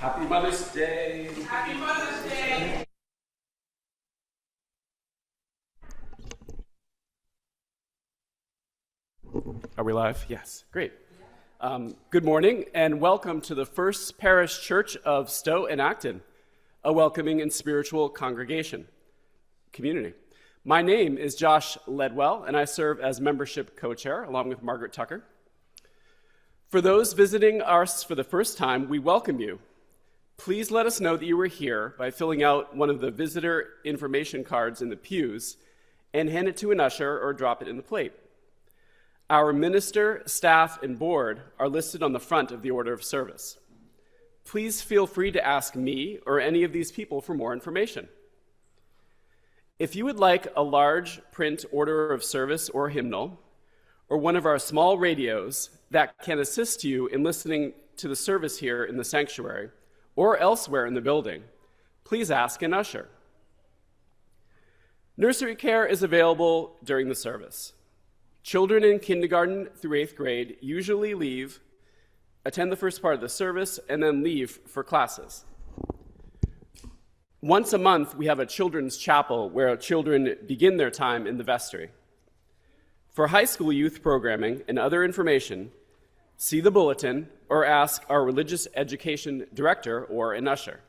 Happy Mother's Day. Happy Mother's Day. Are we live? Yes, great. Good morning and welcome to the First Parish Church of Stowe and Acton, a welcoming and spiritual congregation community. My name is Josh Ledwell and I serve as membership co-chair along with Margaret Tucker. For those visiting us for the first time, we welcome you. Please let us know that you were here by filling out one of the visitor information cards in the pews and hand it to an usher or drop it in the plate. Our minister, staff, and board are listed on the front of the order of service. Please feel free to ask me or any of these people for more information. If you would like a large print order of service or hymnal, or one of our small radios that can assist you in listening to the service here in the sanctuary, or elsewhere in the building, please ask an usher. Nursery care is available during the service. Children in kindergarten through 8th grade usually attend the first part of the service, and then leave for classes. Once a month, we have a children's chapel where children begin their time in the vestry. For high school youth programming and other information, see the bulletin or ask our religious education director or an usher.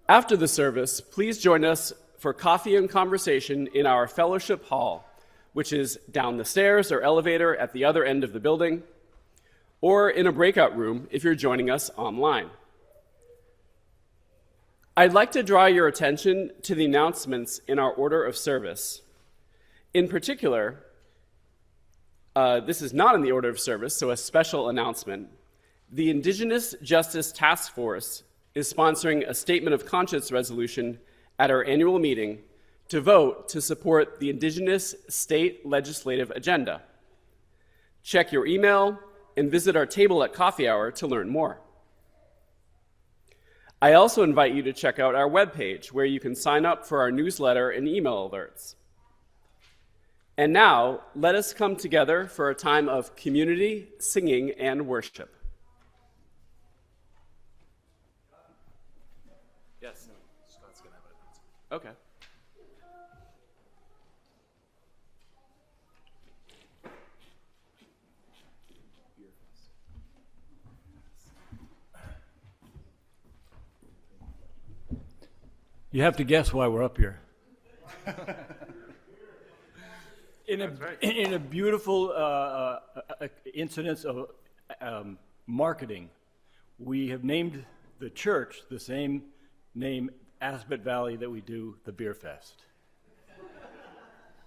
After the service, please join us for coffee and conversation in our fellowship hall, which is down the stairs or elevator at the other end of the building, or in a breakout room if you're joining us online. I'd like to draw your attention to the announcements in our order of service. In particular, this is not in the order of service, so a special announcement. The Indigenous Justice Task Force is sponsoring a statement of conscience resolution at our annual meeting to vote to support the Indigenous state legislative agenda. Check your email and visit our table at coffee hour to learn more. I also invite you to check out our webpage where you can sign up for our newsletter and email alerts. And now, let us come together for a time of community, singing, and worship. Yes? Scott's gonna have it. Okay. You have to guess why we're up here. In a beautiful incidence of marketing, we have named the church the same name, Aspet Valley, that we do the Beer Fest.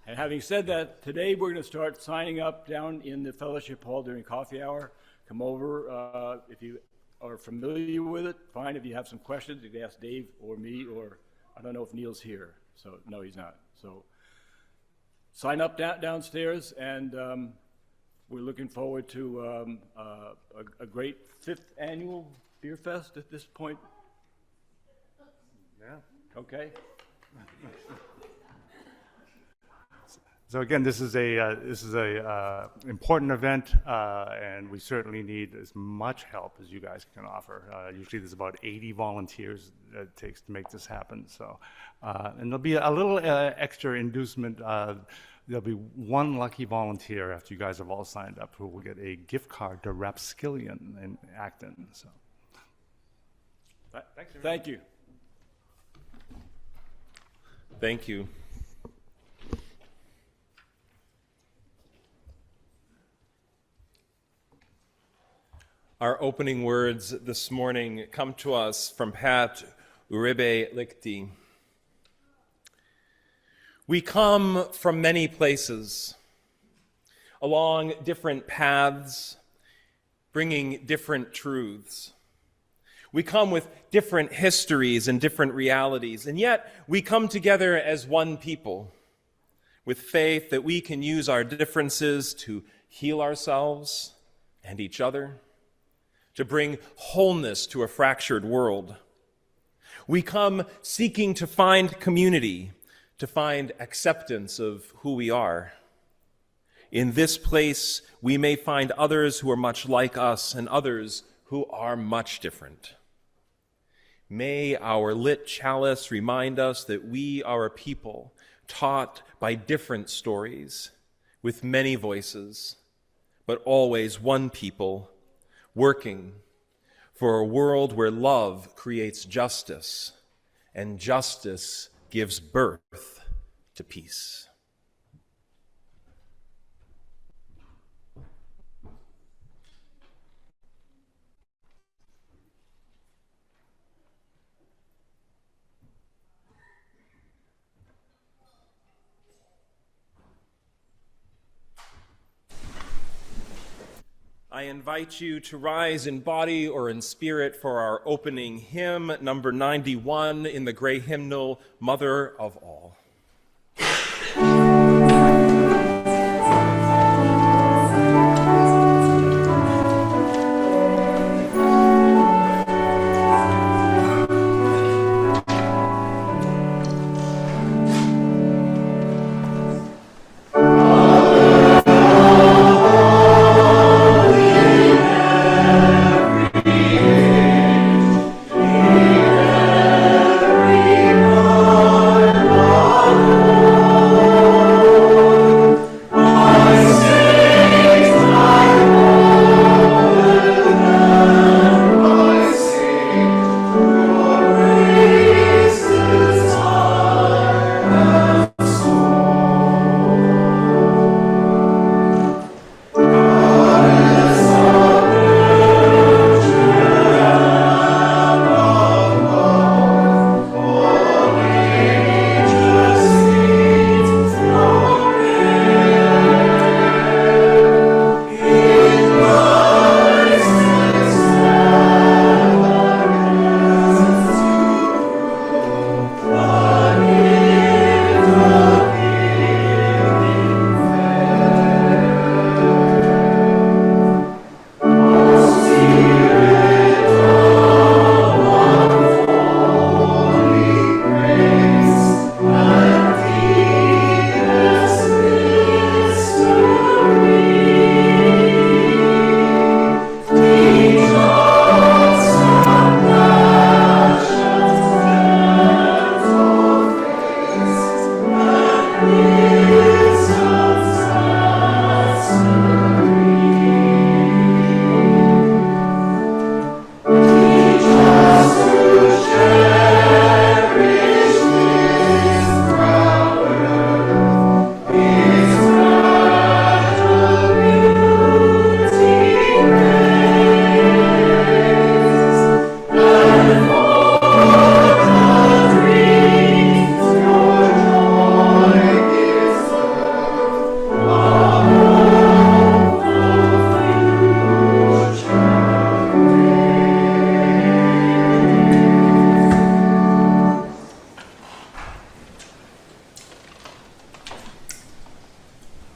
And having said that, today we're going to start signing up down in the fellowship hall during coffee hour. Come over if you are familiar with it. Fine. If you have some questions, you can ask Dave or me, or I don't know if Neil's here. So no, he's not. So sign up downstairs, and we're looking forward to a great 5th annual Beer Fest at this point. Yeah. Okay. So again, this is a important event, and we certainly need as much help as you guys can offer. Usually, there's about 80 volunteers that it takes to make this happen. So, and there'll be a little extra inducement. There'll be one lucky volunteer after you guys have all signed up who will get a gift card to Rapskillion in Acton. So, thanks. Thank you. Thank you. Our opening words this morning come to us from Pat Uribe Lichty. We come from many places, along different paths, bringing different truths. We come with different histories and different realities, and yet we come together as one people, with faith that we can use our differences to heal ourselves and each other, to bring wholeness to a fractured world. We come seeking to find community, to find acceptance of who we are. In this place, we may find others who are much like us and others who are much different. May our lit chalice remind us that we are a people taught by different stories, with many voices, but always one people, working for a world where love creates justice and justice gives birth to peace. I invite you to rise in body or in spirit for our opening hymn, number 91 in the gray hymnal, Mother of All.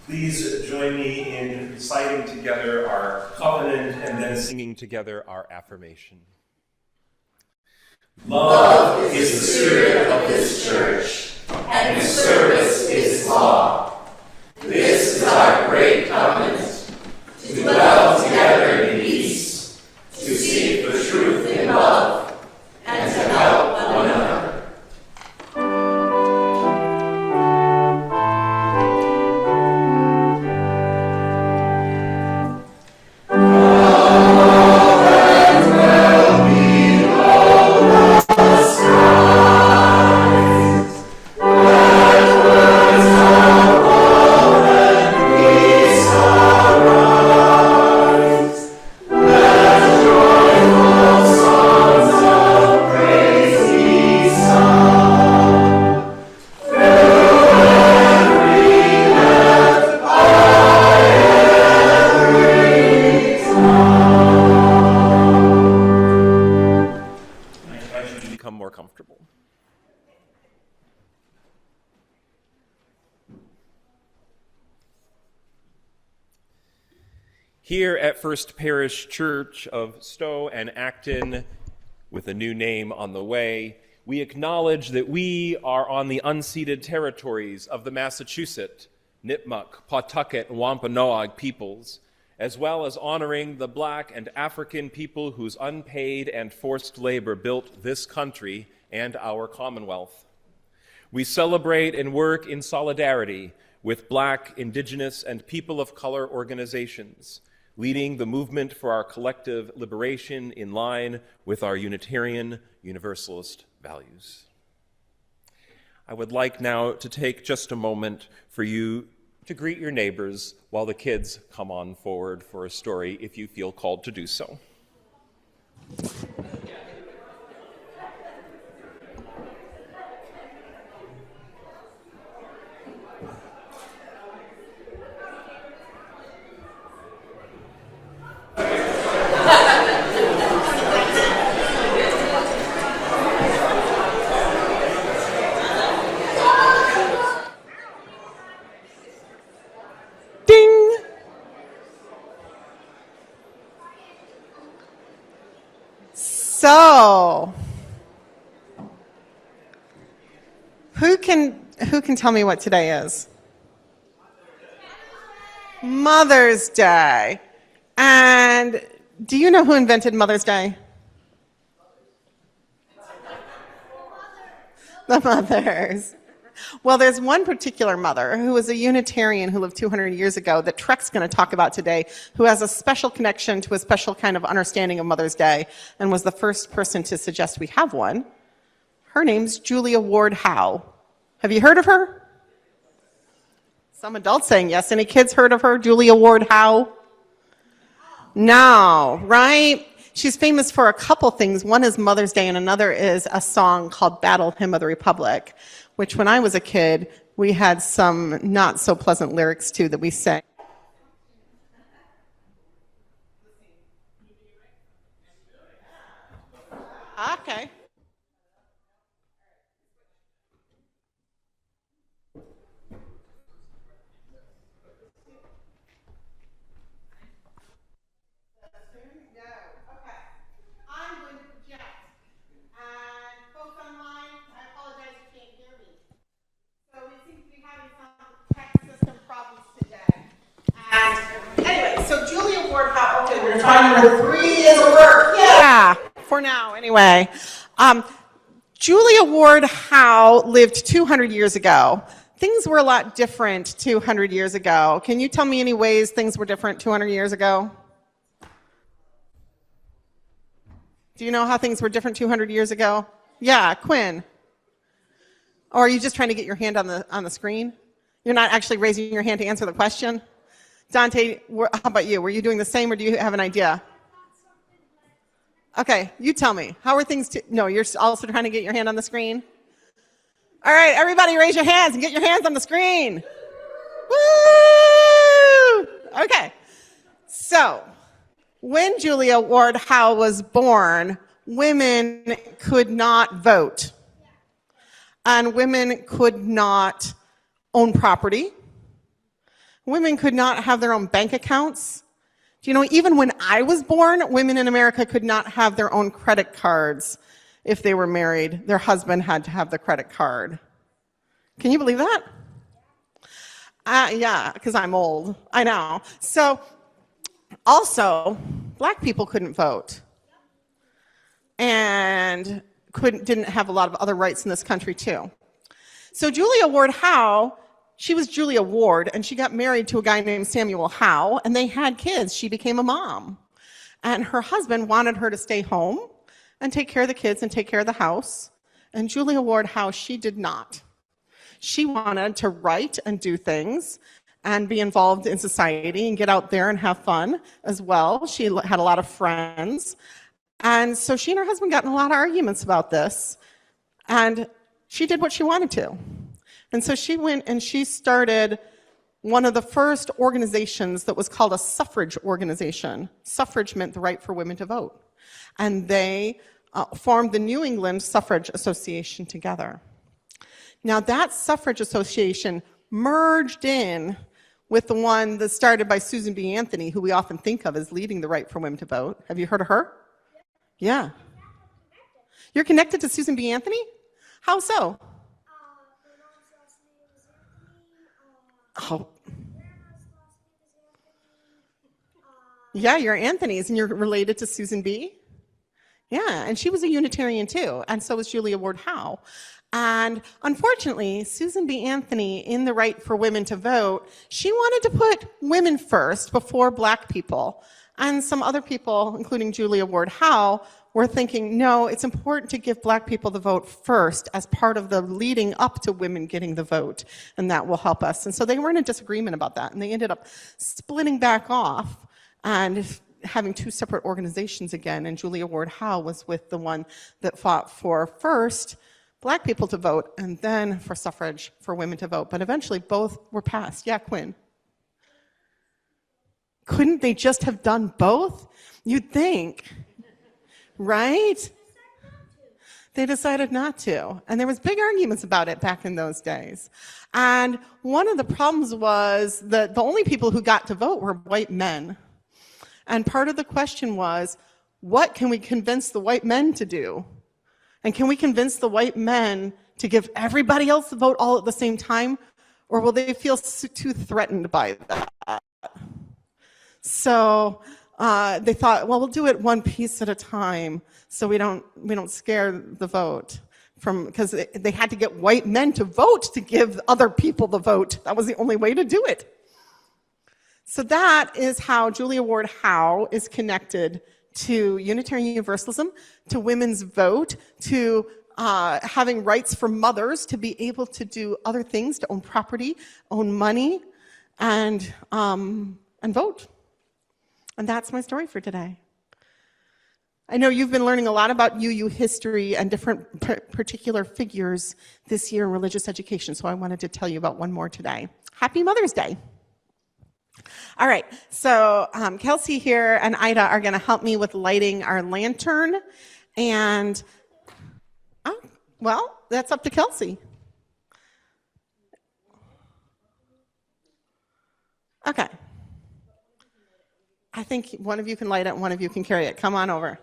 Please join me in reciting together our covenant and then singing together our affirmation. Love is the spirit of this church, and its service is law. Become more comfortable. Here at First Parish Church of Stowe and Acton, with a new name on the way, we acknowledge that we are on the unceded territories of the Massachusetts, Nipmuc, Pawtucket, and Wampanoag peoples, as well as honoring the Black and African people whose unpaid and forced labor built this country and our Commonwealth. We celebrate and work in solidarity with Black, Indigenous, and people of color organizations, leading the movement for our collective liberation in line with our Unitarian Universalist values. I would like now to take just a moment for you to greet your neighbors while the kids come on forward for a story if you feel called to do so. So, who can tell me what today is? Mother's Day. And do you know who invented Mother's Day? The mothers. Well, there's one particular mother who was a Unitarian who lived 200 years ago that Trek's going to talk about today, who has a special connection to a special kind of understanding of Mother's Day and was the first person to suggest we have one. Her name's Julia Ward Howe. Have you heard of her? Some adults saying yes. Any kids heard of her, Julia Ward Howe? No, right? She's famous for a couple things. One is Mother's Day and another is a song called Battle Hymn of the Republic, which when I was a kid, we had some not so pleasant lyrics to that we sang. Okay. Number 3 is a work. Yeah, for now, anyway. Julia Ward Howe lived 200 years ago. Things were a lot different 200 years ago. Can you tell me any ways things were different 200 years ago? Do you know how things were different 200 years ago? Yeah, Quinn. Or are you just trying to get your hand on the screen? You're not actually raising your hand to answer the question? Dante, how about you? Were you doing the same or do you have an idea? Okay, you tell me. How are things? No, you're also trying to get your hand on the screen? All right, everybody raise your hands and get your hands on the screen. Woo! Okay, so when Julia Ward Howe was born, women could not vote. And women could not own property. Women could not have their own bank accounts. Do you know, even when I was born, women in America could not have their own credit cards if they were married. Their husband had to have the credit card. Can you believe that? Yeah, because I'm old. I know. So Also, black people couldn't vote and didn't have a lot of other rights in this country too. So Julia Ward Howe, she was Julia Ward, and she got married to a guy named Samuel Howe, and they had kids. She became a mom. And her husband wanted her to stay home and take care of the kids and take care of the house. And Julia Ward Howe, she did not. She wanted to write and do things and be involved in society and get out there and have fun as well. She had a lot of friends. And so she and her husband got in a lot of arguments about this. And she did what she wanted to. And so she went and she started one of the first organizations that was called a suffrage organization. Suffrage meant the right for women to vote. And they formed the New England Suffrage Association together. Now that suffrage association merged in with the one that started by Susan B. Anthony, who we often think of as leading the right for women to vote. Have you heard of her? Yeah. You're connected to Susan B. Anthony? How so? Oh. Yeah, you're Anthony's, and you're related to Susan B. Yeah, and she was a Unitarian too, and so was Julia Ward Howe. And unfortunately, Susan B. Anthony, in the right for women to vote, she wanted to put women first before black people. And some other people, including Julia Ward Howe, were thinking, no, it's important to give black people the vote first as part of the leading up to women getting the vote, and that will help us. And so they were in a disagreement about that, and they ended up splitting back off and having two separate organizations again, and Julia Ward Howe was with the one that fought for first black people to vote and then for suffrage for women to vote. But eventually both were passed. Yeah, Quinn. Couldn't they just have done both? You'd think, right? They decided not to. And there was big arguments about it back in those days. And one of the problems was that the only people who got to vote were white men. And part of the question was, what can we convince the white men to do? And can we convince the white men to give everybody else the vote all at the same time? Or will they feel too threatened by that? So they thought, well, we'll do it one piece at a time so we don't scare the vote. Because they had to get white men to vote to give other people the vote. That was the only way to do it. So that is how Julia Ward Howe is connected to Unitarian Universalism, to women's vote, to having rights for mothers to be able to do other things, to own property, own money, and vote. And that's my story for today. I know you've been learning a lot about UU history and different particular figures this year in religious education, so I wanted to tell you about one more today. Happy Mother's Day. All right, so Kelsey here and Ida are going to help me with lighting our lantern. And, well, that's up to Kelsey. Okay. I think one of you can light it and one of you can carry it. Come on over.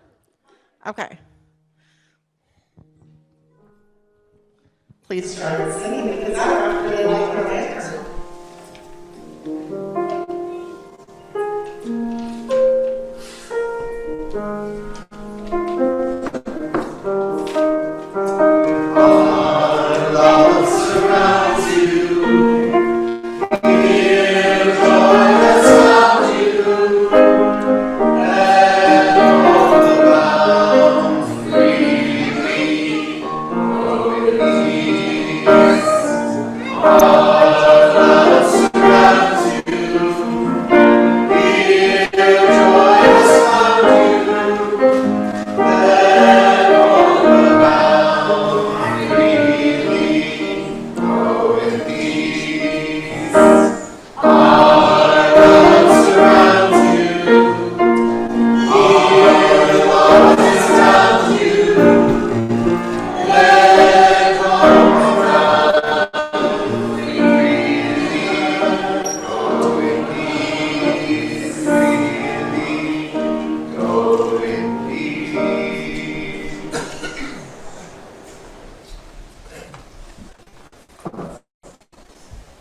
Okay. Please start singing because I don't really like the lantern.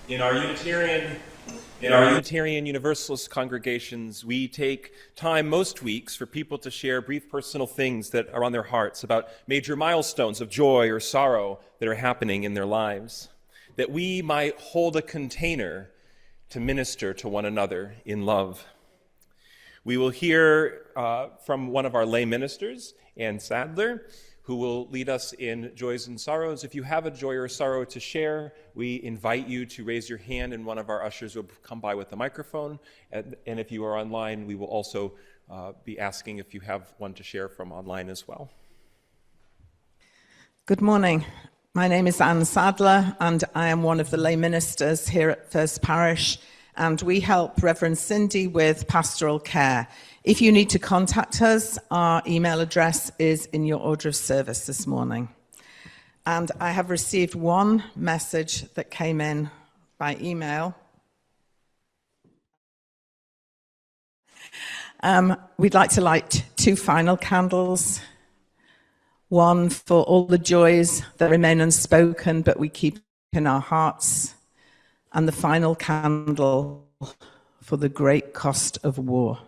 In our Unitarian In our Unitarian Universalist congregations, we take time most weeks for people to share brief personal things that are on their hearts about major milestones of joy or sorrow that are happening in their lives, that we might hold a container to minister to one another in love. We will hear from one of our lay ministers, Ann Sadler, who will lead us in joys and sorrows. If you have a joy or sorrow to share, we invite you to raise your hand, and one of our ushers will come by with the microphone. And if you are online, we will also be asking if you have one to share from online as well. Good morning. My name is Anne Sadler, and I am one of the lay ministers here at First Parish, and we help Reverend Cindy with pastoral care. If you need to contact us, our email address is in your order of service this morning. And I have received one message that came in by email. We'd like to light 2 final candles. One for all the joys that remain unspoken, but we keep in our hearts. And the final candle for the great cost of war.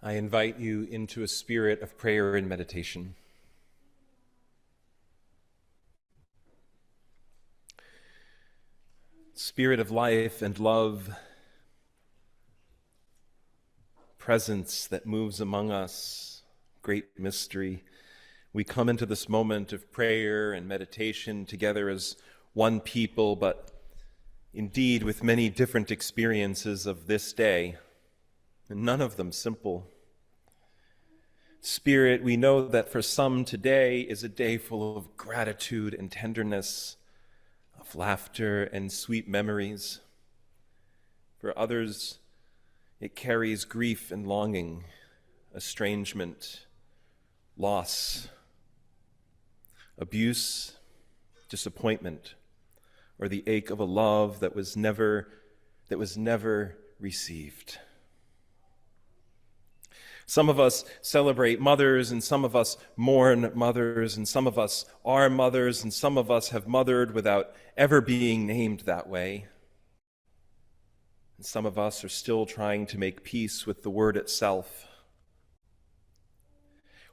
I invite you into a spirit of prayer and meditation. Spirit of life and love, presence that moves among us, great mystery. We come into this moment of prayer and meditation together as one people, but indeed with many different experiences of this day, and none of them simple. Spirit, we know that for some today is a day full of gratitude and tenderness, of laughter and sweet memories. For others, it carries grief and longing, estrangement, loss, abuse, disappointment, or the ache of a love that was never received. Some of us celebrate mothers, and some of us mourn mothers, and some of us are mothers, and some of us have mothered without ever being named that way. And some of us are still trying to make peace with the word itself.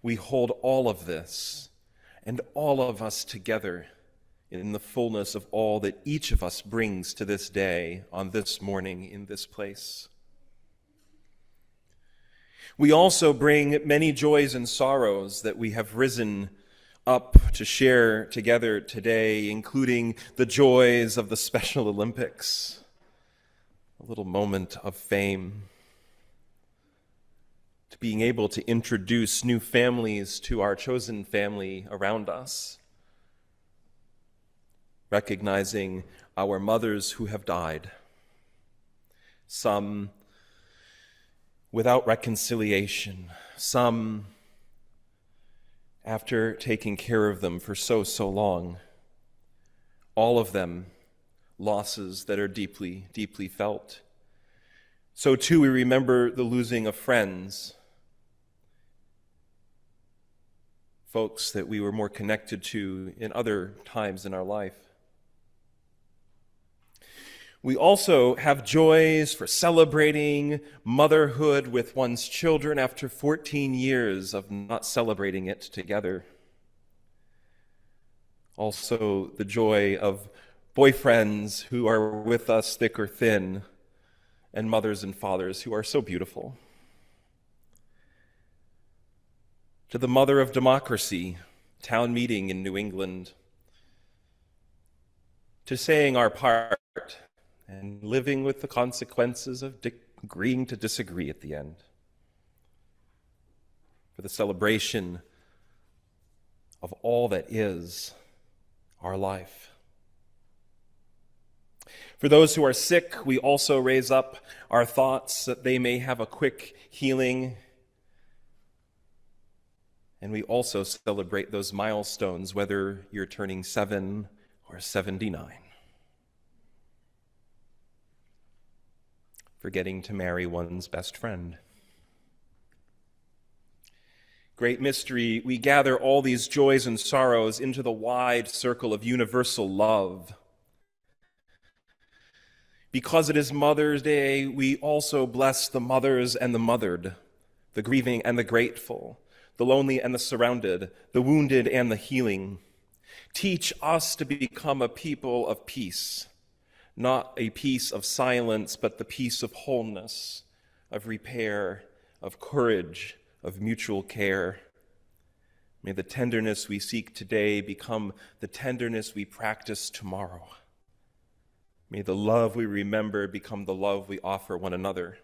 We hold all of this, and all of us together, in the fullness of all that each of us brings to this day, on this morning, in this place. We also bring many joys and sorrows that we have risen up to share together today, including the joys of the Special Olympics, a little moment of fame, to being able to introduce new families to our chosen family around us, recognizing our mothers who have died, some without reconciliation, some after taking care of them for so long, all of them losses that are deeply, deeply felt. So too we remember the losing of friends, folks that we were more connected to in other times in our life. We also have joys for celebrating motherhood with one's children after 14 years of not celebrating it together. Also, the joy of boyfriends who are with us thick or thin, and mothers and fathers who are so beautiful. To the mother of democracy, town meeting in New England, to saying our part and living with the consequences of agreeing to disagree at the end. For the celebration of all that is our life. For those who are sick, we also raise up our thoughts that they may have a quick healing. And we also celebrate those milestones, whether you're turning 7 or 79. For getting to marry one's best friend. Great mystery, we gather all these joys and sorrows into the wide circle of universal love. Because it is Mother's Day, we also bless the mothers and the mothered, the grieving and the grateful, the lonely and the surrounded, the wounded and the healing. Teach us to become a people of peace, not a peace of silence, but the peace of wholeness, of repair, of courage, of mutual care. May the tenderness we seek today become the tenderness we practice tomorrow. May the love we remember become the love we offer one another.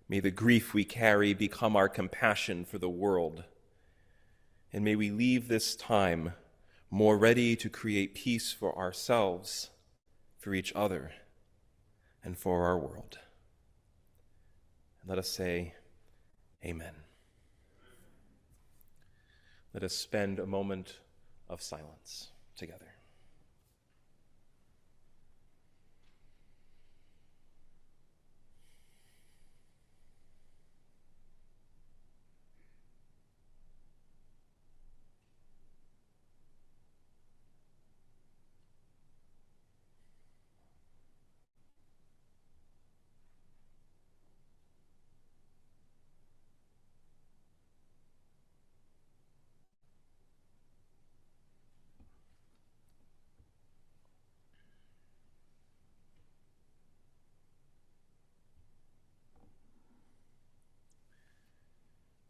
May the grief we carry become our compassion for the world. And may we leave this time more ready to create peace for ourselves, for each other, and for our world. And let us say, Amen. Let us spend a moment of silence together.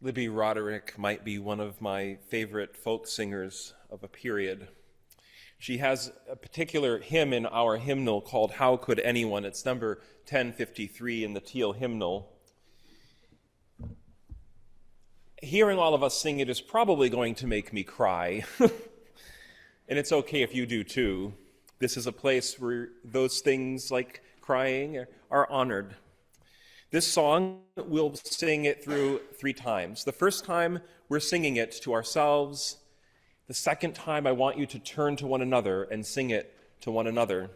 Libby Roderick might be one of my favorite folk singers of a period. She has a particular hymn in our hymnal called How Could Anyone? It's number 1053 in the Teal hymnal. Hearing all of us sing it is probably going to make me cry. And it's okay if you do too. This is a place where those things like crying are honored. This song, we'll sing it through 3 times. The first time, we're singing it to ourselves. The second time, I want you to turn to one another and sing it to one another.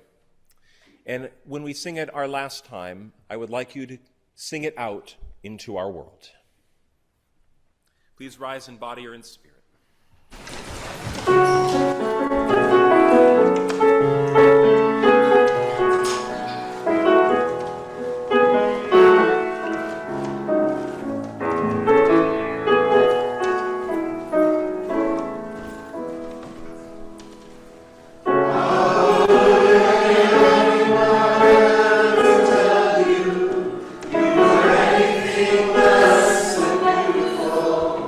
And when we sing it our last time, I would like you to sing it out into our world. Please rise in body or in spirit. Anything less than beautiful,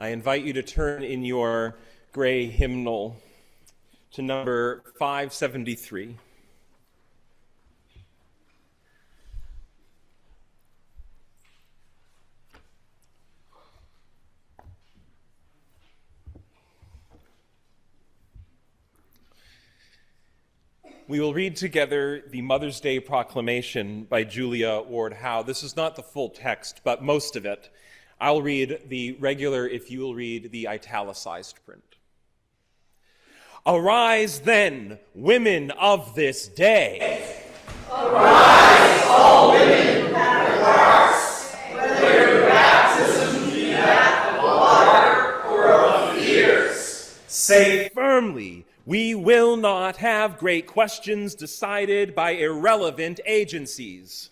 I invite you to turn in your gray hymnal to number 573. We will read together the Mother's Day Proclamation by Julia Ward Howe. This is not the full text, but most of it. I'll read the regular if you will read the italicized print. Arise then, women of this day. Arise, all women who have hearts, whether your baptism be that of water or of tears. Say firmly, we will not have great questions decided by irrelevant agencies.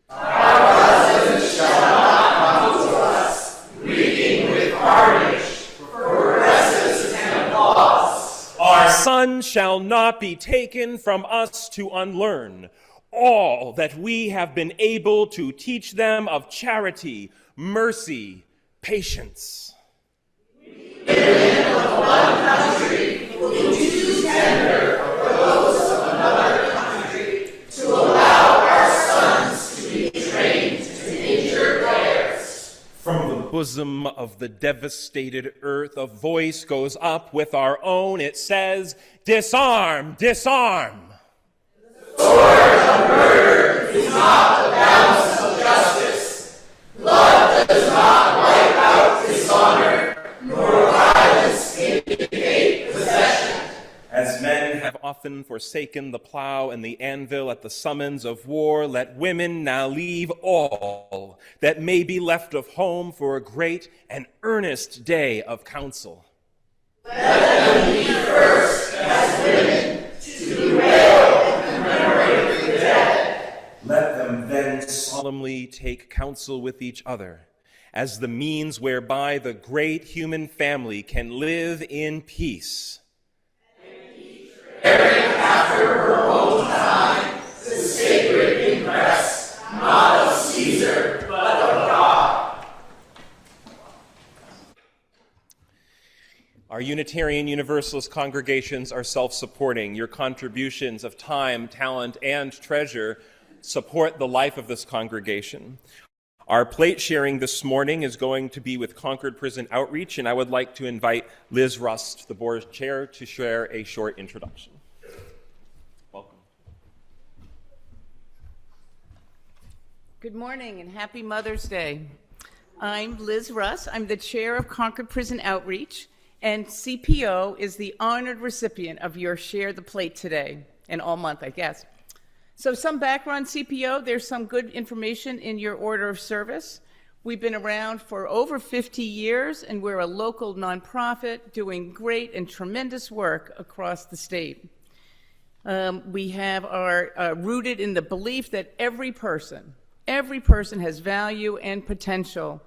Our husbands shall not come to us, reeking with carnage, for caresses and applause. Our sons shall not be taken from us to unlearn all that we have been able to teach them of charity, mercy, patience. We live in one country will be too tender for those of another country to allow our sons to be trained to injure theirs. From the bosom of the devastated earth, a voice goes up with our own. It says, disarm, disarm. The sword of murder is not the balance of justice. Blood does not wipe out dishonor, nor violence indicate possession. As men have often forsaken the plow and the anvil at the summons of war, let women now leave all that may be left of home for a great and earnest day of counsel. Let them be first as women to bewail and commemorate the dead. Let them then solemnly take counsel with each other as the means whereby the great human family can live in peace. Bearing after her own time the sacred impress, not of Caesar, but of God. Our Unitarian Universalist congregations are self-supporting. Your contributions of time, talent, and treasure support the life of this congregation. Our plate sharing this morning is going to be with Concord Prison Outreach, and I would like to invite Liz Rust, the board chair, to share a short introduction. Welcome. Good morning and happy Mother's Day. I'm Liz Rust. I'm the chair of Concord Prison Outreach, and CPO is the honored recipient of your Share the Plate today, and all month, I guess. So some background CPO, there's some good information in your order of service. We've been around for over 50 years, and we're a local nonprofit doing great and tremendous work across the state. We have our rooted in the belief that every person has value and potential,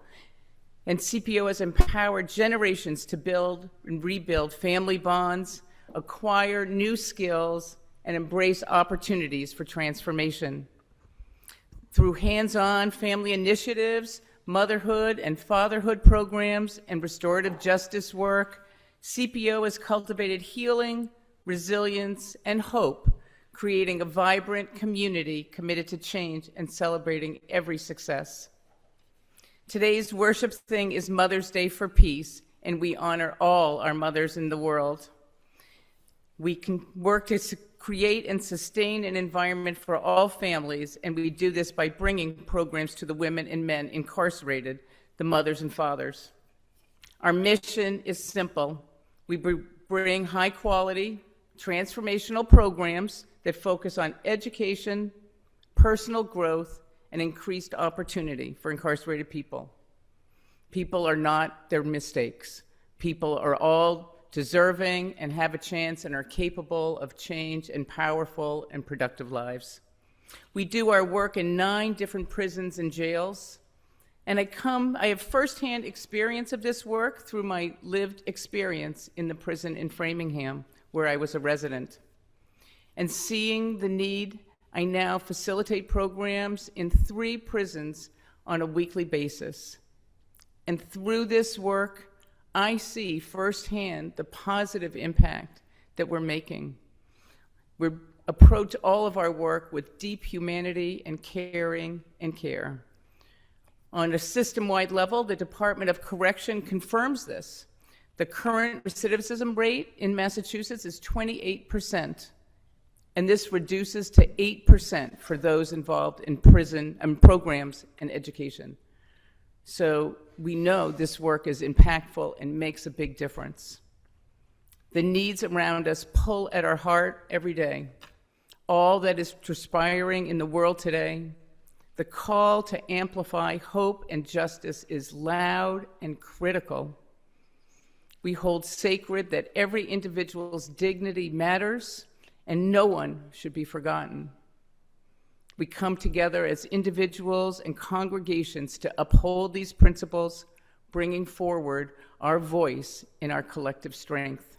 and CPO has empowered generations to build and rebuild family bonds, acquire new skills, and embrace opportunities for transformation. Through hands-on family initiatives, motherhood and fatherhood programs, and restorative justice work, CPO has cultivated healing, resilience, and hope, creating a vibrant community committed to change and celebrating every success. Today's worship thing is Mother's Day for Peace, and we honor all our mothers in the world. We can work to create and sustain an environment for all families, and we do this by bringing programs to the women and men incarcerated, the mothers and fathers. Our mission is simple. We bring high-quality, transformational programs that focus on education, personal growth, and increased opportunity for incarcerated people. People are not their mistakes. People are all deserving and have a chance and are capable of change and powerful and productive lives. We do our work in 9 different prisons and jails, and I have firsthand experience of this work through my lived experience in the prison in Framingham, where I was a resident. And seeing the need, I now facilitate programs in 3 prisons on a weekly basis. And through this work, I see firsthand the positive impact that we're making. We approach all of our work with deep humanity and caring and care. On a system-wide level, the Department of Correction confirms this. The current recidivism rate in Massachusetts is 28%, and this reduces to 8% for those involved in prison and programs and education. So we know this work is impactful and makes a big difference. The needs around us pull at our heart every day. All that is transpiring in the world today, the call to amplify hope and justice is loud and critical. We hold sacred that every individual's dignity matters and no one should be forgotten. We come together as individuals and congregations to uphold these principles, bringing forward our voice in our collective strength.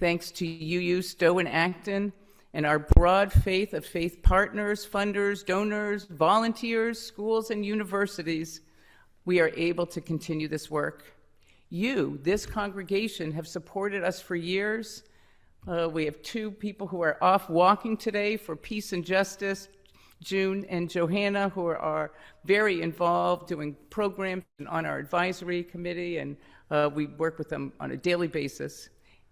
Thanks to UU, Stowe, and Acton, and our broad faith of faith partners, funders, donors, volunteers, schools, and universities, we are able to continue this work. You, this congregation, have supported us for years. We have 2 people who are off walking today for peace and justice, June and Johanna, who are very involved doing programs on our advisory committee, and we work with them on a daily basis.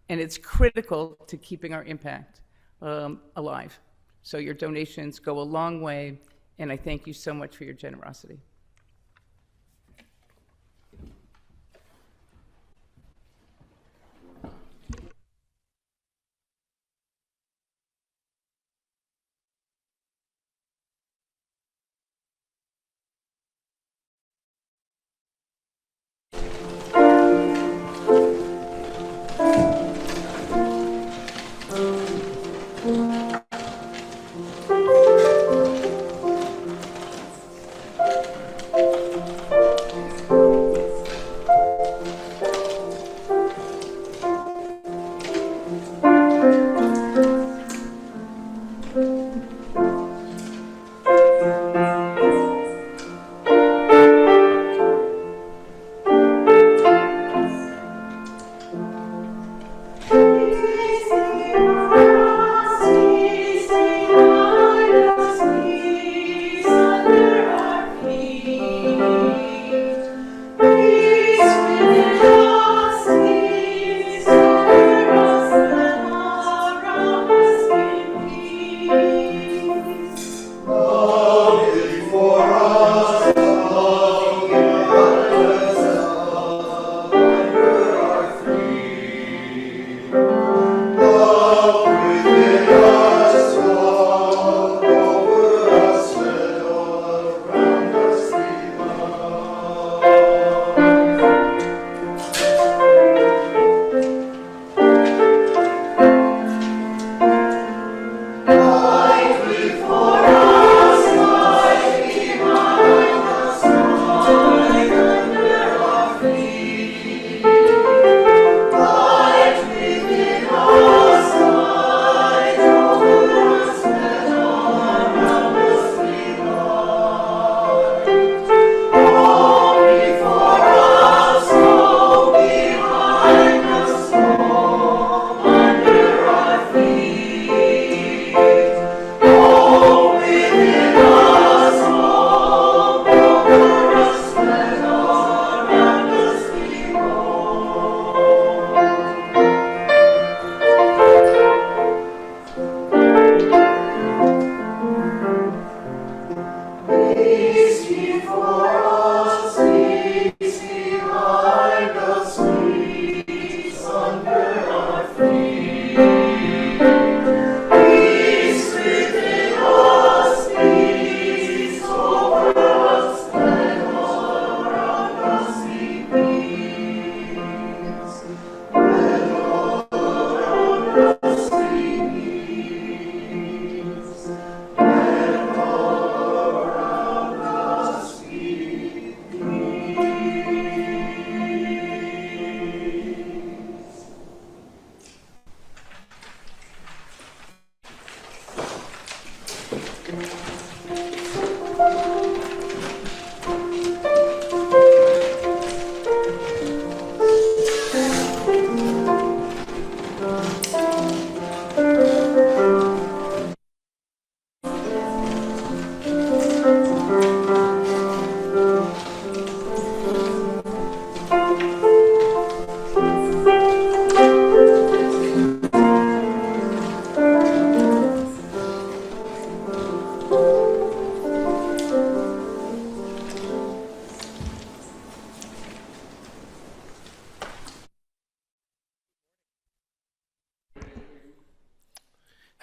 And it's critical to keeping our impact alive. So your donations go a long way, and I thank you so much for your generosity.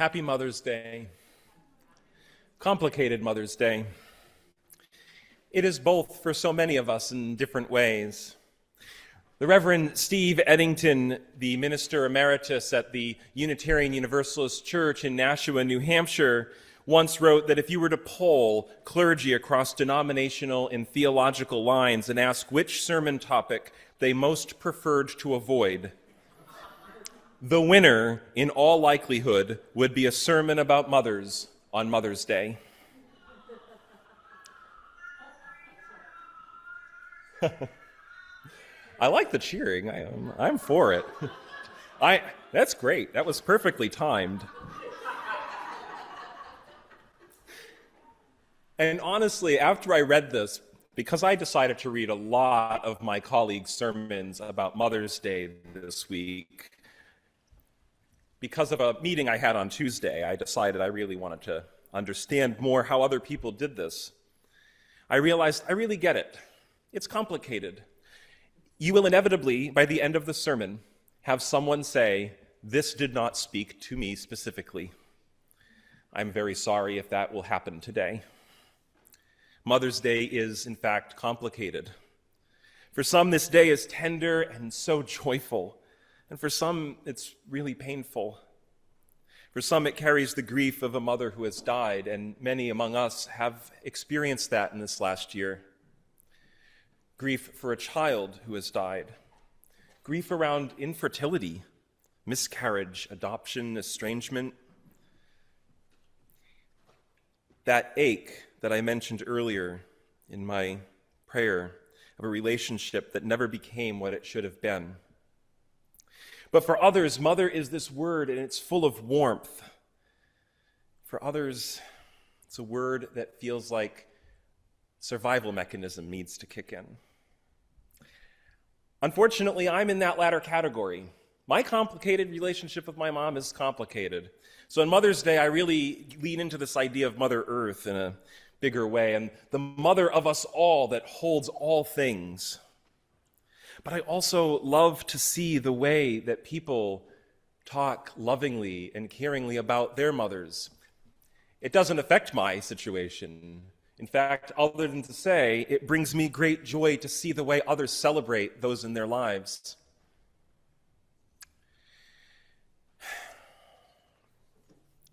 Happy Mother's Day. Complicated Mother's Day. It is both for so many of us in different ways. The Reverend Steve Eddington, the minister emeritus at the Unitarian Universalist Church in Nashua, New Hampshire, once wrote that if you were to poll clergy across denominational and theological lines and ask which sermon topic they most preferred to avoid, the winner, in all likelihood, would be a sermon about mothers on Mother's Day. I like the cheering. I'm for it. That's great. That was perfectly timed. And honestly, after I read this, because I decided to read a lot of my colleagues' sermons about Mother's Day this week, because of a meeting I had on Tuesday, I decided I really wanted to understand more how other people did this. I realized I really get it. It's complicated. You will inevitably, by the end of the sermon, have someone say, "This did not speak to me specifically." I'm very sorry if that will happen today. Mother's Day is, in fact, complicated. For some, this day is tender and so joyful. And for some, it's really painful. For some, it carries the grief of a mother who has died, and many among us have experienced that in this last year. Grief for a child who has died. Grief around infertility, miscarriage, adoption, estrangement. That ache that I mentioned earlier in my prayer of a relationship that never became what it should have been. But for others, mother is this word and it's full of warmth. For others, it's a word that feels like survival mechanism needs to kick in. Unfortunately, I'm in that latter category. My complicated relationship with my mom is complicated. So on Mother's Day, I really lean into this idea of Mother Earth in a bigger way, and the mother of us all that holds all things. But I also love to see the way that people talk lovingly and caringly about their mothers. It doesn't affect my situation. In fact, other than to say, it brings me great joy to see the way others celebrate those in their lives.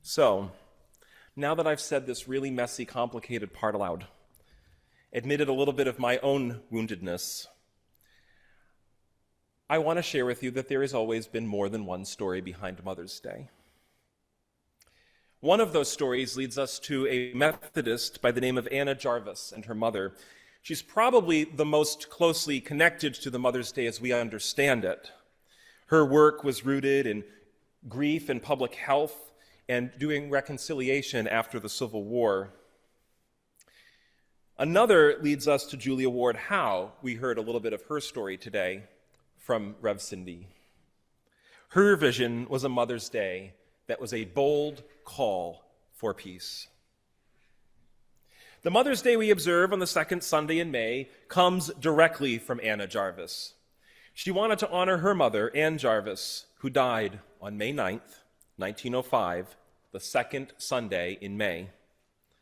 So, now that I've said this really messy, complicated part aloud, admitted a little bit of my own woundedness, I want to share with you that there has always been more than one story behind Mother's Day. One of those stories leads us to a Methodist by the name of Anna Jarvis and her mother. She's probably the most closely connected to the Mother's Day as we understand it. Her work was rooted in grief and public health and doing reconciliation after the Civil War. Another leads us to Julia Ward Howe. We heard a little bit of her story today from Rev Cindy. Her vision was a Mother's Day that was a bold call for peace. The Mother's Day we observe on the second Sunday in May comes directly from Anna Jarvis. She wanted to honor her mother, Ann Jarvis, who died on May 9th, 1905, the second Sunday in May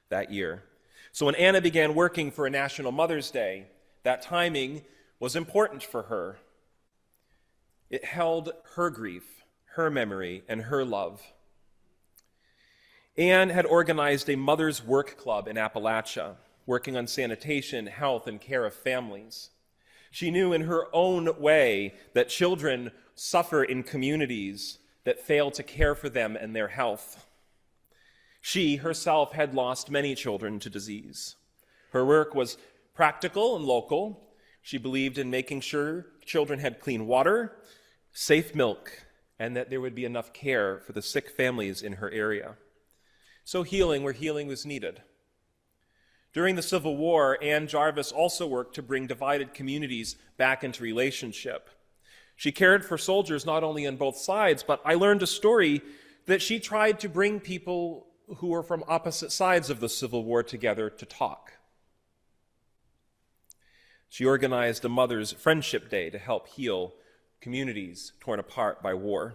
that year. So when Anna began working for a National Mother's Day, that timing was important for her. It held her grief, her memory, and her love. Anne had organized a mother's work club in Appalachia, working on sanitation, health, and care of families. She knew in her own way that children suffer in communities that fail to care for them and their health. She herself had lost many children to disease. Her work was practical and local. She believed in making sure children had clean water, safe milk, and that there would be enough care for the sick families in her area. So healing where healing was needed. During the Civil War, Ann Jarvis also worked to bring divided communities back into relationship. She cared for soldiers not only on both sides, but I learned a story that she tried to bring people who were from opposite sides of the Civil War together to talk. She organized a Mother's Friendship Day to help heal communities torn apart by war.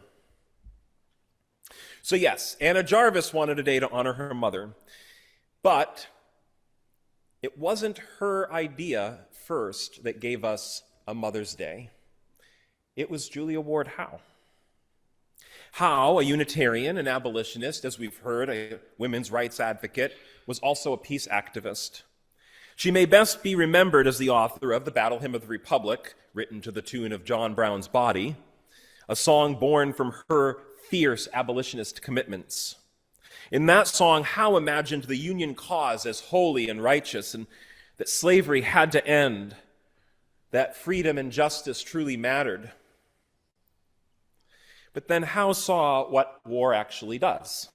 So yes, Anna Jarvis wanted a day to honor her mother, but it wasn't her idea first that gave us a Mother's Day. It was Julia Ward Howe. Howe, a Unitarian and abolitionist, as we've heard, a women's rights advocate, was also a peace activist. She may best be remembered as the author of the Battle Hymn of the Republic, written to the tune of John Brown's Body, a song born from her fierce abolitionist commitments. In that song, Howe imagined the Union cause as holy and righteous, and that slavery had to end, that freedom and justice truly mattered. But then Howe saw what war actually does.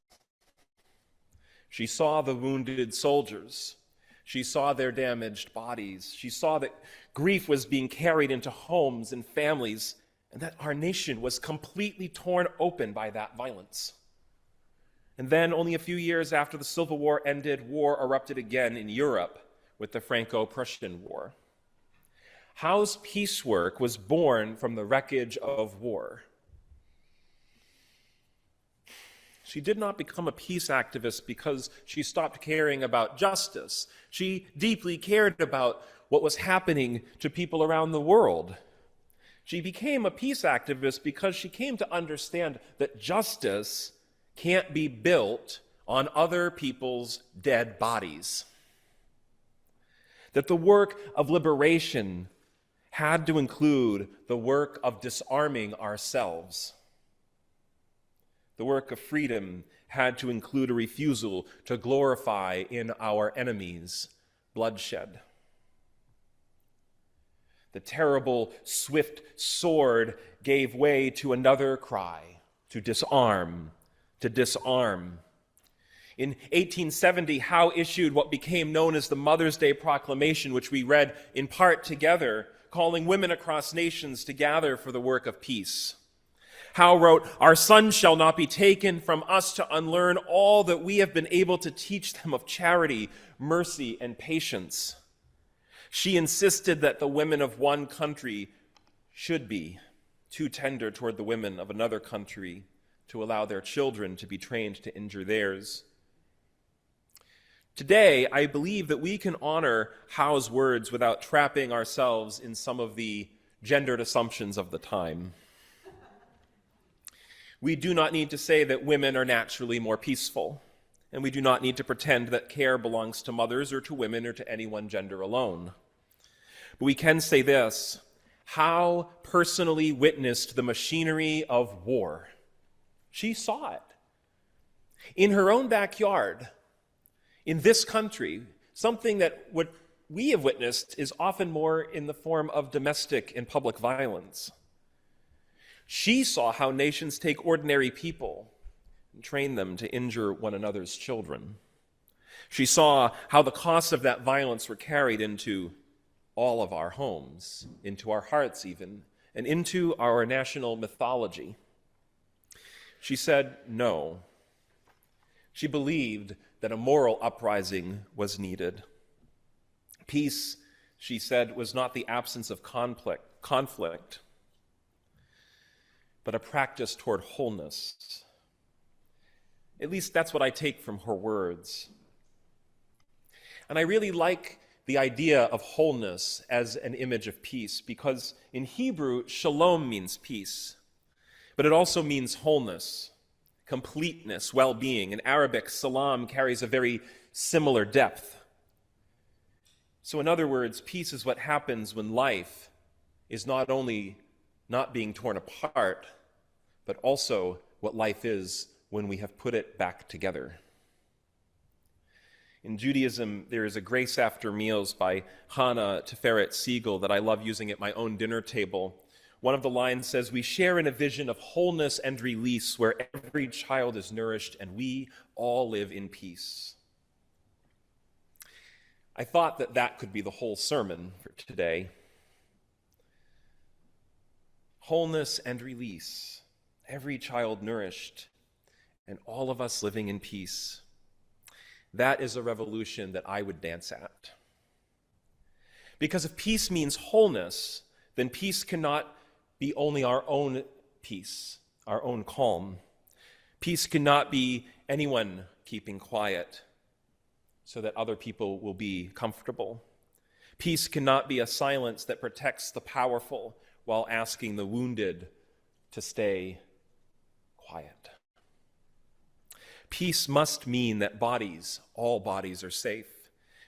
She saw the wounded soldiers. She saw their damaged bodies. She saw that grief was being carried into homes and families, and that our nation was completely torn open by that violence. And then, only a few years after the Civil War ended, war erupted again in Europe with the Franco-Prussian War. Howe's peace work was born from the wreckage of war. She did not become a peace activist because she stopped caring about justice. She deeply cared about what was happening to people around the world. She became a peace activist because she came to understand that justice can't be built on other people's dead bodies. That the work of liberation had to include the work of disarming ourselves. The work of freedom had to include a refusal to glorify in our enemies bloodshed. The terrible, swift sword gave way to another cry, to disarm, to disarm. In 1870, Howe issued what became known as the Mother's Day Proclamation, which we read in part together, calling women across nations to gather for the work of peace. Howe wrote, "Our sons shall not be taken from us to unlearn all that we have been able to teach them of charity, mercy, and patience." She insisted that the women of one country should be too tender toward the women of another country to allow their children to be trained to injure theirs. Today, I believe that we can honor Howe's words without trapping ourselves in some of the gendered assumptions of the time. We do not need to say that women are naturally more peaceful, and we do not need to pretend that care belongs to mothers or to women or to any one gender alone. But we can say this: Howe personally witnessed the machinery of war. She saw it. In her own backyard, in this country, something that what we have witnessed is often more in the form of domestic and public violence. She saw how nations take ordinary people and train them to injure one another's children. She saw how the costs of that violence were carried into all of our homes, into our hearts even, and into our national mythology. She said no. She believed that a moral uprising was needed. Peace, she said, was not the absence of conflict, but a practice toward wholeness. At least that's what I take from her words. And I really like the idea of wholeness as an image of peace, because in Hebrew, shalom means peace, but it also means wholeness, completeness, well-being. In Arabic, salam carries a very similar depth. So in other words, peace is what happens when life is not only not being torn apart, but also what life is when we have put it back together. In Judaism, there is a Grace After Meals by Hannah Tiferet Siegel that I love using at my own dinner table. One of the lines says, "We share in a vision of wholeness and release where every child is nourished and we all live in peace." I thought that that could be the whole sermon for today. Wholeness and release, every child nourished, and all of us living in peace. That is a revolution that I would dance at. Because if peace means wholeness, then peace cannot be only our own peace, our own calm. Peace cannot be anyone keeping quiet so that other people will be comfortable. Peace cannot be a silence that protects the powerful while asking the wounded to stay quiet. Peace must mean that all bodies are safe.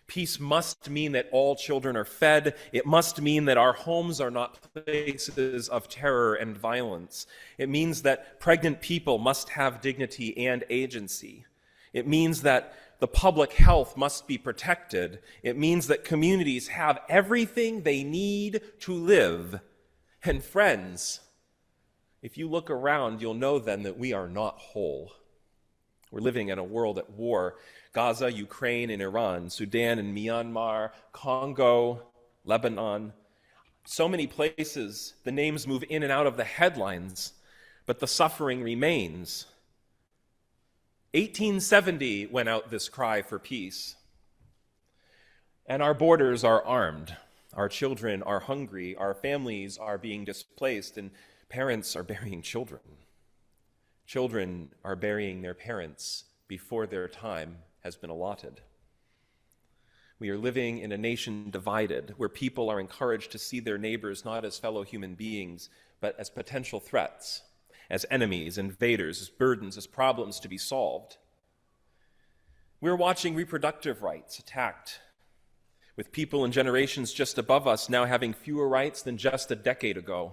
Peace must mean that all children are fed. It must mean that our homes are not places of terror and violence. It means that pregnant people must have dignity and agency. It means that the public health must be protected. It means that communities have everything they need to live. And friends, if you look around, you'll know then that we are not whole. We're living in a world at war. Gaza, Ukraine, and Iran, Sudan and Myanmar, Congo, Lebanon. So many places, the names move in and out of the headlines, but the suffering remains. 1870 went out this cry for peace. And our borders are armed. Our children are hungry. Our families are being displaced, and parents are burying children. Children are burying their parents before their time has been allotted. We are living in a nation divided, where people are encouraged to see their neighbors not as fellow human beings, but as potential threats, as enemies, invaders, as burdens, as problems to be solved. We're watching reproductive rights attacked, with people in generations just above us now having fewer rights than just a decade ago.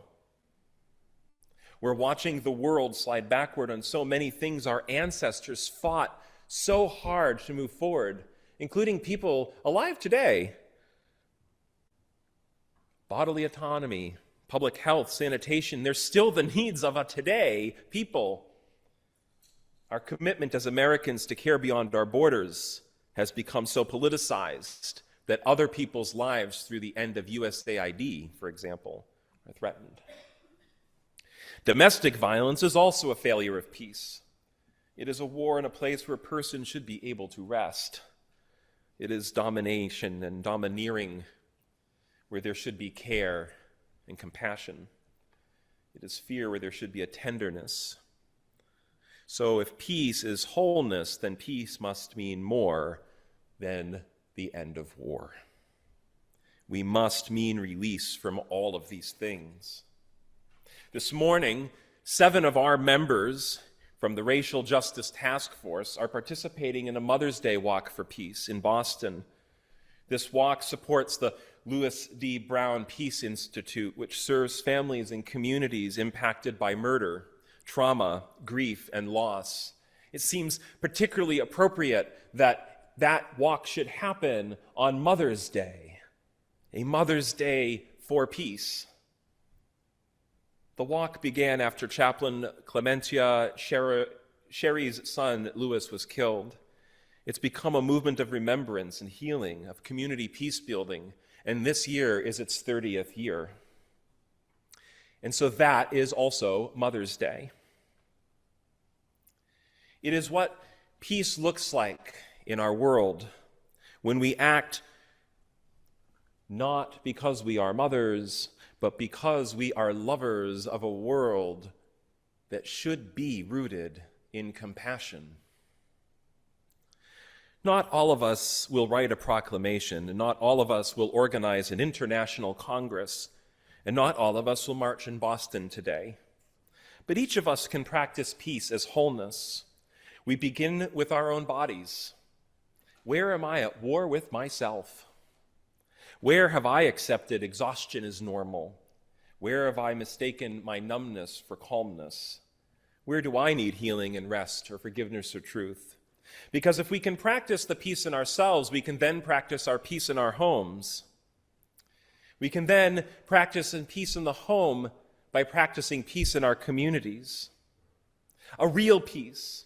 We're watching the world slide backward on so many things our ancestors fought so hard to move forward, including people alive today. Bodily autonomy, public health, sanitation, they're still the needs of a today people. Our commitment as Americans to care beyond our borders has become so politicized that other people's lives through the end of USAID, for example, are threatened. Domestic violence is also a failure of peace. It is a war in a place where a person should be able to rest. It is domination and domineering where there should be care and compassion. It is fear where there should be a tenderness. So if peace is wholeness, then peace must mean more than the end of war. We must mean release from all of these things. This morning, 7 of our members from the Racial Justice Task Force are participating in a Mother's Day Walk for Peace in Boston. This walk supports the Louis D. Brown Peace Institute, which serves families and communities impacted by murder, trauma, grief, and loss. It seems particularly appropriate that that walk should happen on Mother's Day, a Mother's Day for peace. The walk began after Chaplain Clementia Sherry's son, Louis, was killed. It's become a movement of remembrance and healing, of community peace building, and this year is its 30th year. And so that is also Mother's Day. It is what peace looks like in our world when we act not because we are mothers, but because we are lovers of a world that should be rooted in compassion. Not all of us will write a proclamation, and not all of us will organize an international congress, and not all of us will march in Boston today. But each of us can practice peace as wholeness. We begin with our own bodies. Where am I at war with myself? Where have I accepted exhaustion as normal? Where have I mistaken my numbness for calmness? Where do I need healing and rest or forgiveness or truth? Because if we can practice the peace in ourselves, we can then practice our peace in our homes. We can then practice peace in the home by practicing peace in our communities. A real peace.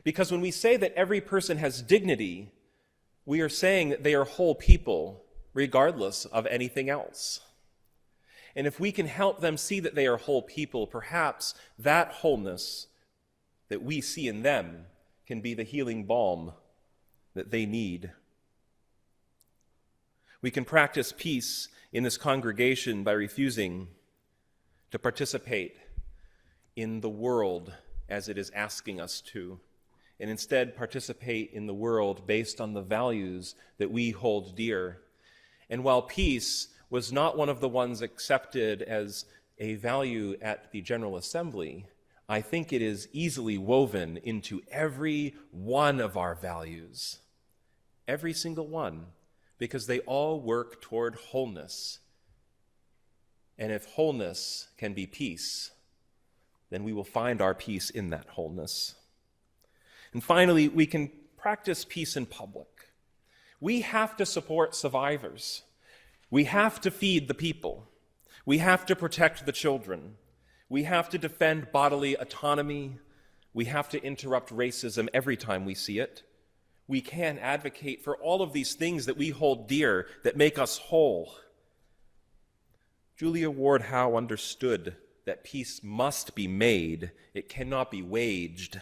Because when we say that every person has dignity, we are saying that they are whole people, regardless of anything else. And if we can help them see that they are whole people, perhaps that wholeness that we see in them can be the healing balm that they need. We can practice peace in this congregation by refusing to participate in the world as it is asking us to, and instead participate in the world based on the values that we hold dear. And while peace was not one of the ones accepted as a value at the General Assembly, I think it is easily woven into every one of our values, every single one, because they all work toward wholeness. And if wholeness can be peace, then we will find our peace in that wholeness. And finally, we can practice peace in public. We have to support survivors. We have to feed the people. We have to protect the children. We have to defend bodily autonomy. We have to interrupt racism every time we see it. We can advocate for all of these things that we hold dear, that make us whole. Julia Ward Howe understood that peace must be made. It cannot be waged.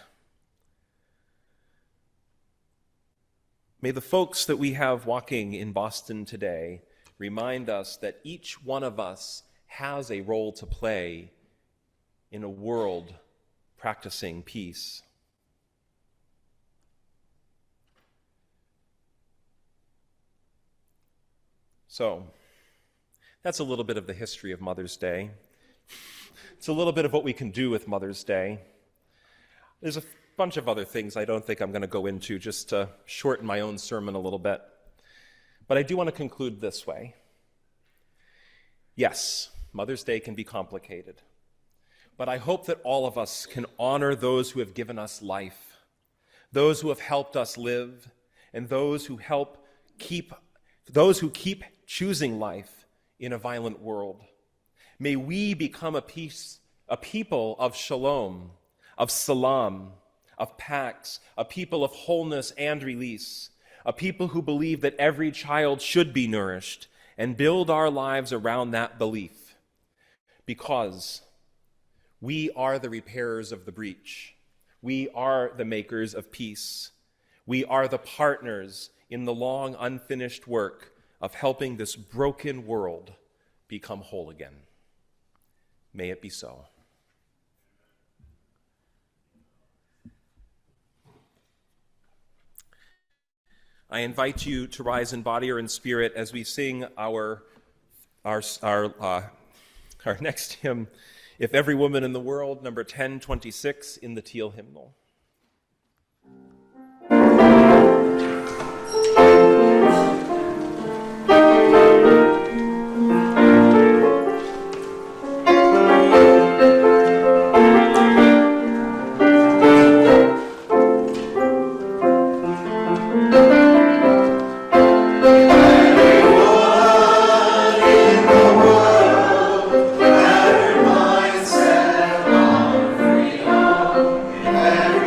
May the folks that we have walking in Boston today remind us that each one of us has a role to play in a world practicing peace. So, that's a little bit of the history of Mother's Day. It's a little bit of what we can do with Mother's Day. There's a bunch of other things I don't think I'm going to go into just to shorten my own sermon a little bit. But I do want to conclude this way. Yes, Mother's Day can be complicated. But I hope that all of us can honor those who have given us life, those who have helped us live, and those who keep choosing life in a violent world. May we become a people of shalom, of salam, of pax, a people of wholeness and release, a people who believe that every child should be nourished, and build our lives around that belief. Because we are the repairers of the breach. We are the makers of peace. We are the partners in the long unfinished work of helping this broken world become whole again. May it be so. I invite you to rise in body or in spirit as we sing our next hymn, If Every Woman in the World, number 1026 in the Teal hymnal. Every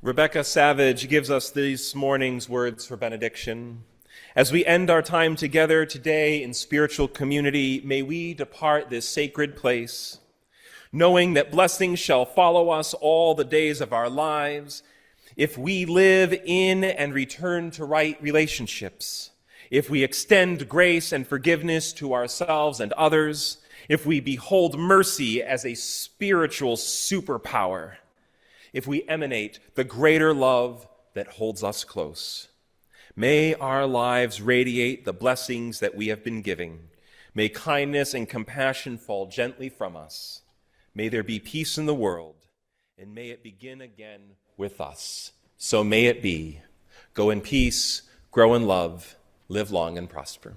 Rebecca Savage gives us this morning's words for benediction. As we end our time together today in spiritual community, may we depart this sacred place, knowing that blessings shall follow us all the days of our lives if we live in and return to right relationships, if we extend grace and forgiveness to ourselves and others, if we behold mercy as a spiritual superpower, if we emanate the greater love that holds us close. May our lives radiate the blessings that we have been giving. May kindness and compassion fall gently from us. May there be peace in the world, and may it begin again with us. So may it be. Go in peace, grow in love, live long and prosper.